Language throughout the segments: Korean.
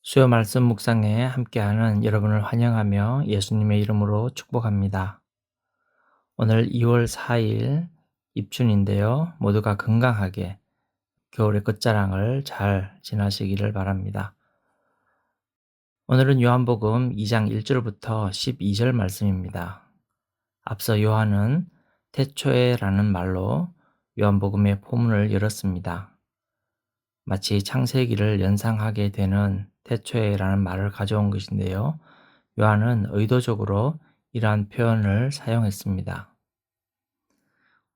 수요 말씀 묵상에 함께하는 여러분을 환영하며 예수님의 이름으로 축복합니다. 오늘 2월 4일 입춘인데요. 모두가 건강하게 겨울의 끝자랑을 잘 지나시기를 바랍니다. 오늘은 요한복음 2장 1절부터 12절 말씀입니다. 앞서 요한은 태초에라는 말로 요한복음의 포문을 열었습니다. 마치 창세기를 연상하게 되는 태초에라는 말을 가져온 것인데요. 요한은 의도적으로 이러한 표현을 사용했습니다.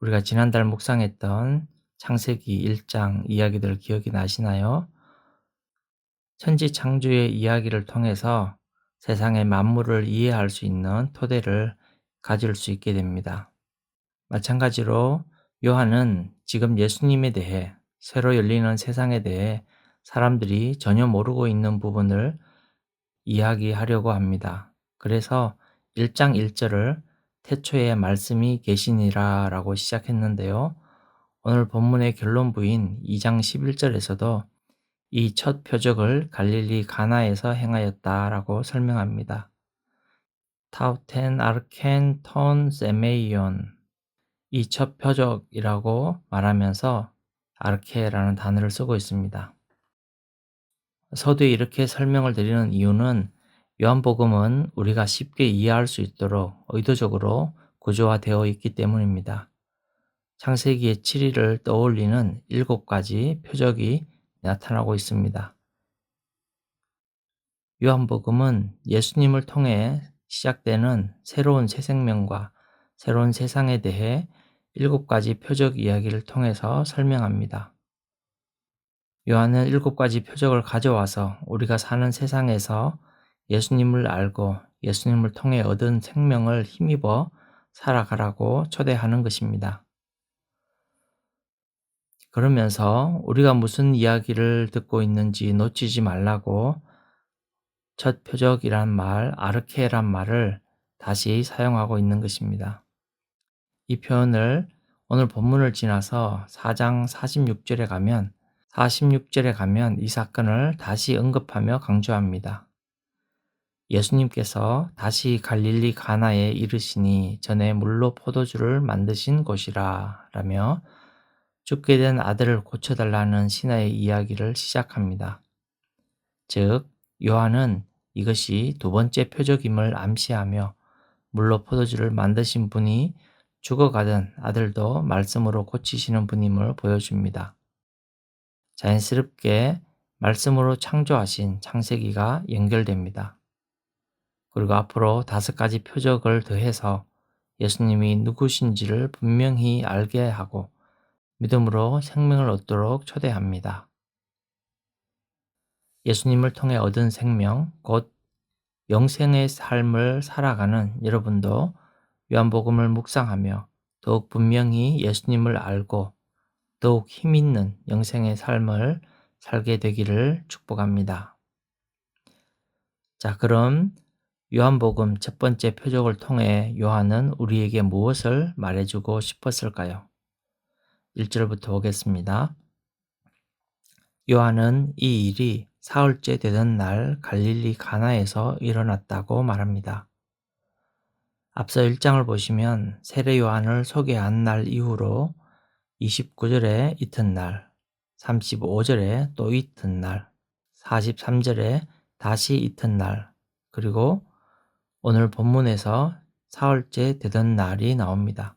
우리가 지난달 묵상했던 창세기 1장 이야기들 기억이 나시나요? 천지 창조의 이야기를 통해서 세상의 만물을 이해할 수 있는 토대를 가질 수 있게 됩니다. 마찬가지로 요한은 지금 예수님에 대해, 새로 열리는 세상에 대해 사람들이 전혀 모르고 있는 부분을 이야기하려고 합니다. 그래서 1장 1절을 태초에 말씀이 계시니라 라고 시작했는데요. 오늘 본문의 결론부인 2장 11절에서도 이 첫 표적을 갈릴리 가나에서 행하였다라고 설명합니다. 타우텐 아르켄 톤 세메이온, 이 첫 표적이라고 말하면서 아르케라는 단어를 쓰고 있습니다. 서두에 이렇게 설명을 드리는 이유는 요한복음은 우리가 쉽게 이해할 수 있도록 의도적으로 구조화되어 있기 때문입니다. 창세기의 7일을 떠올리는 7가지 표적이 나타나고 있습니다. 요한복음은 예수님을 통해 시작되는 새로운 새 생명과 새로운 세상에 대해 7가지 표적 이야기를 통해서 설명합니다. 요한은 7가지 표적을 가져와서 우리가 사는 세상에서 예수님을 알고 예수님을 통해 얻은 생명을 힘입어 살아가라고 초대하는 것입니다. 그러면서 우리가 무슨 이야기를 듣고 있는지 놓치지 말라고 첫 표적이란 말, 아르케란 말을 다시 사용하고 있는 것입니다. 이 표현을 오늘 본문을 지나서 4장 46절에 가면 이 사건을 다시 언급하며 강조합니다. 예수님께서 다시 갈릴리 가나에 이르시니 전에 물로 포도주를 만드신 곳이라 라며 죽게 된 아들을 고쳐달라는 신하의 이야기를 시작합니다. 즉, 요한은 이것이 두 번째 표적임을 암시하며 물로 포도주를 만드신 분이 죽어가던 아들도 말씀으로 고치시는 분임을 보여줍니다. 자연스럽게 말씀으로 창조하신 창세기가 연결됩니다. 그리고 앞으로 5가지 표적을 더해서 예수님이 누구신지를 분명히 알게 하고 믿음으로 생명을 얻도록 초대합니다. 예수님을 통해 얻은 생명, 곧 영생의 삶을 살아가는 여러분도 요한복음을 묵상하며 더욱 분명히 예수님을 알고 더욱 힘있는 영생의 삶을 살게 되기를 축복합니다. 자, 그럼 요한복음 첫 번째 표적을 통해 요한은 우리에게 무엇을 말해주고 싶었을까요? 1절부터 보겠습니다. 요한은 이 일이 사흘째 되던 날 갈릴리 가나에서 일어났다고 말합니다. 앞서 1장을 보시면 세례 요한을 소개한 날 이후로 29절에 이튿날, 35절에 또 이튿날, 43절에 다시 이튿날, 그리고 오늘 본문에서 사흘째 되던 날이 나옵니다.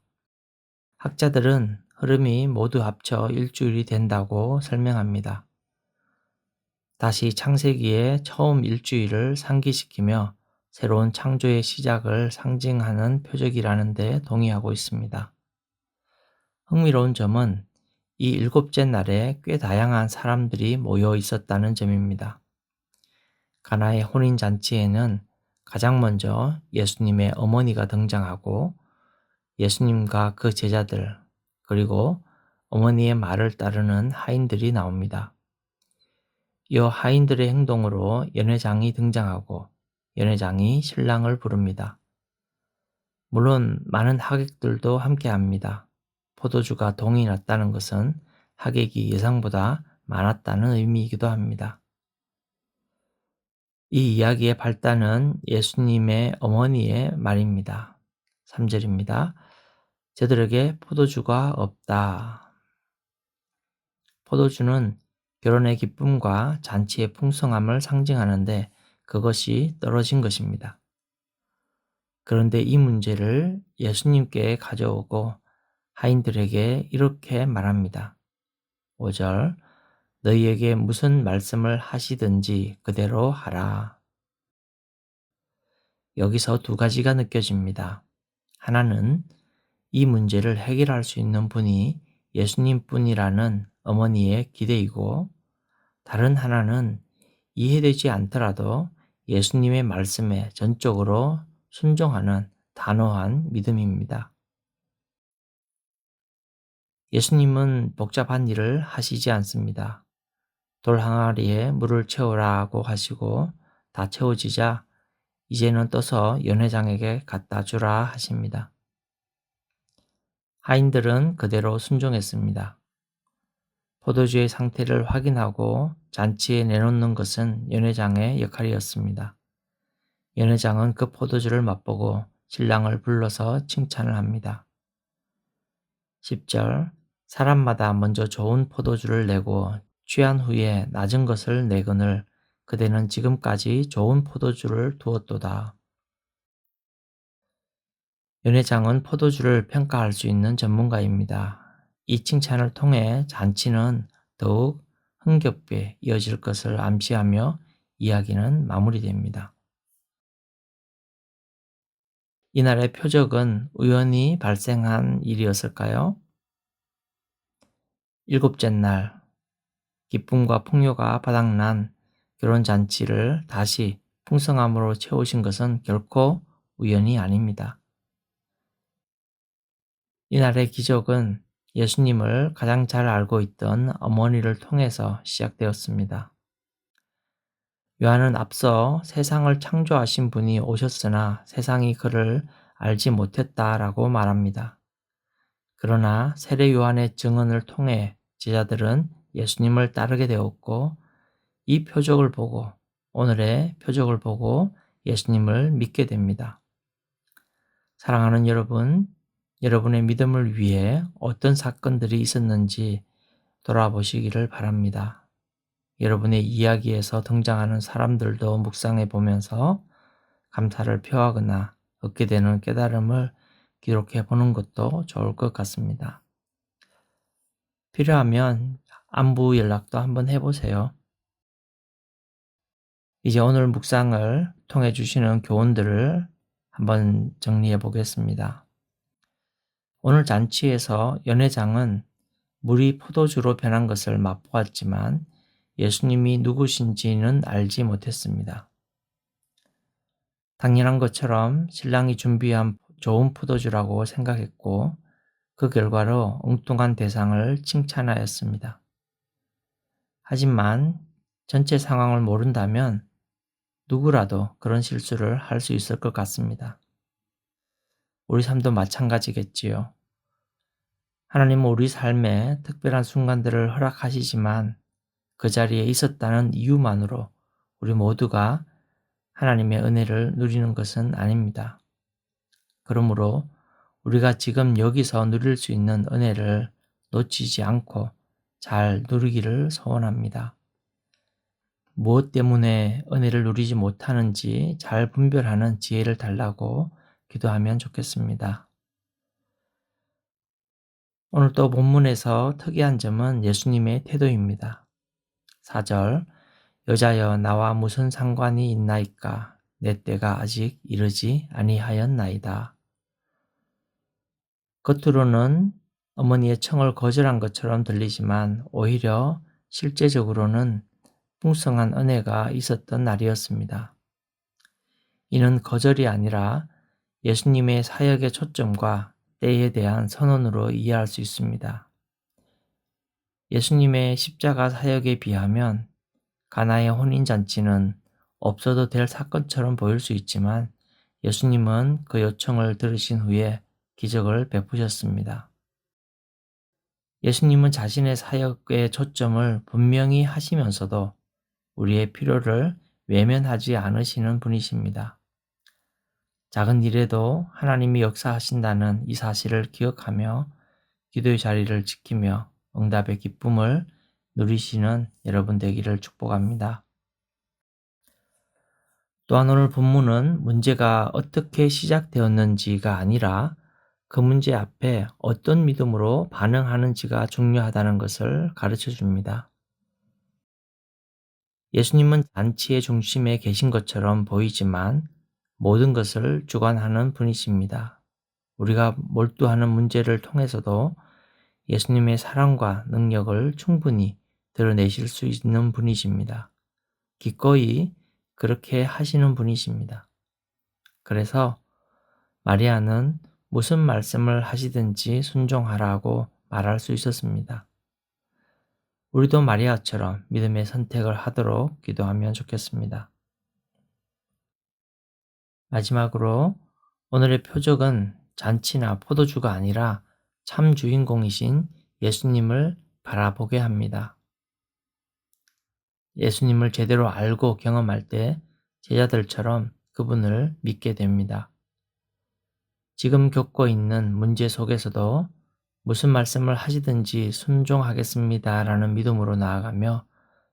학자들은 흐름이 모두 합쳐 일주일이 된다고 설명합니다. 다시 창세기의 처음 일주일을 상기시키며 새로운 창조의 시작을 상징하는 표적이라는 데 동의하고 있습니다. 흥미로운 점은 이 7째 날에 꽤 다양한 사람들이 모여 있었다는 점입니다. 가나의 혼인잔치에는 가장 먼저 예수님의 어머니가 등장하고 예수님과 그 제자들, 그리고 어머니의 말을 따르는 하인들이 나옵니다. 이 하인들의 행동으로 연회장이 등장하고 연회장이 신랑을 부릅니다. 물론 많은 하객들도 함께합니다. 포도주가 동이 났다는 것은 하객이 예상보다 많았다는 의미이기도 합니다. 이 이야기의 발단은 예수님의 어머니의 말입니다. 3절입니다. 저들에게 포도주가 없다. 포도주는 결혼의 기쁨과 잔치의 풍성함을 상징하는데 그것이 떨어진 것입니다. 그런데 이 문제를 예수님께 가져오고 하인들에게 이렇게 말합니다. 5절 너희에게 무슨 말씀을 하시든지 그대로 하라. 여기서 두 가지가 느껴집니다. 하나는 이 문제를 해결할 수 있는 분이 예수님뿐이라는 어머니의 기대이고 다른 하나는 이해되지 않더라도 예수님의 말씀에 전적으로 순종하는 단호한 믿음입니다. 예수님은 복잡한 일을 하시지 않습니다. 돌 항아리에 물을 채우라고 하시고 다 채워지자 이제는 떠서 연회장에게 갖다 주라 하십니다. 하인들은 그대로 순종했습니다. 포도주의 상태를 확인하고 잔치에 내놓는 것은 연회장의 역할이었습니다. 연회장은 그 포도주를 맛보고 신랑을 불러서 칭찬을 합니다. 10절 사람마다 먼저 좋은 포도주를 내고 취한 후에 낮은 것을 내거늘 그대는 지금까지 좋은 포도주를 두었도다. 연회장은 포도주를 평가할 수 있는 전문가입니다. 이 칭찬을 통해 잔치는 더욱 흥겹게 이어질 것을 암시하며 이야기는 마무리됩니다. 이날의 표적은 우연히 발생한 일이었을까요? 일곱째 날, 기쁨과 풍요가 바닥난 결혼잔치를 다시 풍성함으로 채우신 것은 결코 우연이 아닙니다. 이날의 기적은 예수님을 가장 잘 알고 있던 어머니를 통해서 시작되었습니다. 요한은 앞서 세상을 창조하신 분이 오셨으나 세상이 그를 알지 못했다라고 말합니다. 그러나 세례 요한의 증언을 통해 제자들은 예수님을 따르게 되었고 이 표적을 보고 오늘의 표적을 보고 예수님을 믿게 됩니다. 사랑하는 여러분, 여러분의 믿음을 위해 어떤 사건들이 있었는지 돌아보시기를 바랍니다. 여러분의 이야기에서 등장하는 사람들도 묵상해 보면서 감사를 표하거나 얻게 되는 깨달음을 기록해 보는 것도 좋을 것 같습니다. 필요하면 안부 연락도 한번 해보세요. 이제 오늘 묵상을 통해 주시는 교훈들을 한번 정리해 보겠습니다. 오늘 잔치에서 연회장은 물이 포도주로 변한 것을 맛보았지만 예수님이 누구신지는 알지 못했습니다. 당연한 것처럼 신랑이 준비한 좋은 포도주라고 생각했고 그 결과로 엉뚱한 대상을 칭찬하였습니다. 하지만 전체 상황을 모른다면 누구라도 그런 실수를 할 수 있을 것 같습니다. 우리 삶도 마찬가지겠지요. 하나님은 우리 삶에 특별한 순간들을 허락하시지만 그 자리에 있었다는 이유만으로 우리 모두가 하나님의 은혜를 누리는 것은 아닙니다. 그러므로 우리가 지금 여기서 누릴 수 있는 은혜를 놓치지 않고 잘 누리기를 소원합니다. 무엇 때문에 은혜를 누리지 못하는지 잘 분별하는 지혜를 달라고 기도하면 좋겠습니다. 오늘 또 본문에서 특이한 점은 예수님의 태도입니다. 4절 여자여 나와 무슨 상관이 있나이까 내 때가 아직 이르지 아니하였나이다. 겉으로는 어머니의 청을 거절한 것처럼 들리지만 오히려 실제적으로는 풍성한 은혜가 있었던 날이었습니다. 이는 거절이 아니라 예수님의 사역의 초점과 때에 대한 선언으로 이해할 수 있습니다. 예수님의 십자가 사역에 비하면 가나의 혼인잔치는 없어도 될 사건처럼 보일 수 있지만 예수님은 그 요청을 들으신 후에 기적을 베푸셨습니다. 예수님은 자신의 사역의 초점을 분명히 하시면서도 우리의 필요를 외면하지 않으시는 분이십니다. 작은 일에도 하나님이 역사하신다는 이 사실을 기억하며 기도의 자리를 지키며 응답의 기쁨을 누리시는 여러분 되기를 축복합니다. 또한 오늘 본문은 문제가 어떻게 시작되었는지가 아니라 그 문제 앞에 어떤 믿음으로 반응하는지가 중요하다는 것을 가르쳐 줍니다. 예수님은 잔치의 중심에 계신 것처럼 보이지만 모든 것을 주관하는 분이십니다. 우리가 몰두하는 문제를 통해서도 예수님의 사랑과 능력을 충분히 드러내실 수 있는 분이십니다. 기꺼이 그렇게 하시는 분이십니다. 그래서 마리아는 무슨 말씀을 하시든지 순종하라고 말할 수 있었습니다. 우리도 마리아처럼 믿음의 선택을 하도록 기도하면 좋겠습니다. 마지막으로 오늘의 표적은 잔치나 포도주가 아니라 참 주인공이신 예수님을 바라보게 합니다. 예수님을 제대로 알고 경험할 때 제자들처럼 그분을 믿게 됩니다. 지금 겪고 있는 문제 속에서도 무슨 말씀을 하시든지 순종하겠습니다라는 믿음으로 나아가며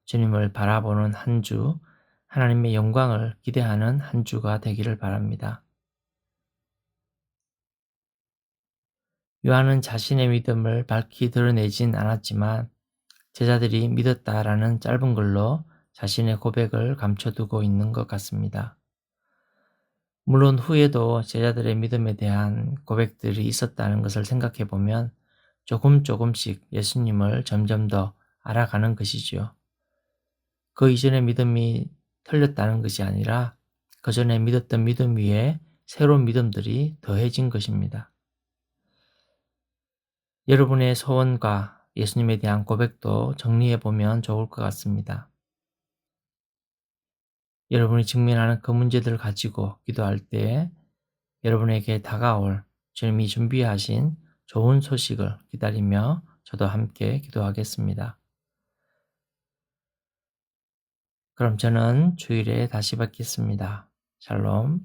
주님을 바라보는 한 주, 하나님의 영광을 기대하는 한 주가 되기를 바랍니다. 요한은 자신의 믿음을 밝히 드러내진 않았지만 제자들이 믿었다라는 짧은 글로 자신의 고백을 감춰두고 있는 것 같습니다. 물론 후에도 제자들의 믿음에 대한 고백들이 있었다는 것을 생각해 보면 조금씩 예수님을 점점 더 알아가는 것이지요. 그 이전의 믿음이 틀렸다는 것이 아니라 그 전에 믿었던 믿음 위에 새로운 믿음들이 더해진 것입니다. 여러분의 소원과 예수님에 대한 고백도 정리해 보면 좋을 것 같습니다. 여러분이 직면하는 그 문제들을 가지고 기도할 때 여러분에게 다가올 주님이 준비하신 좋은 소식을 기다리며 저도 함께 기도하겠습니다. 그럼 저는 주일에 다시 뵙겠습니다. 샬롬.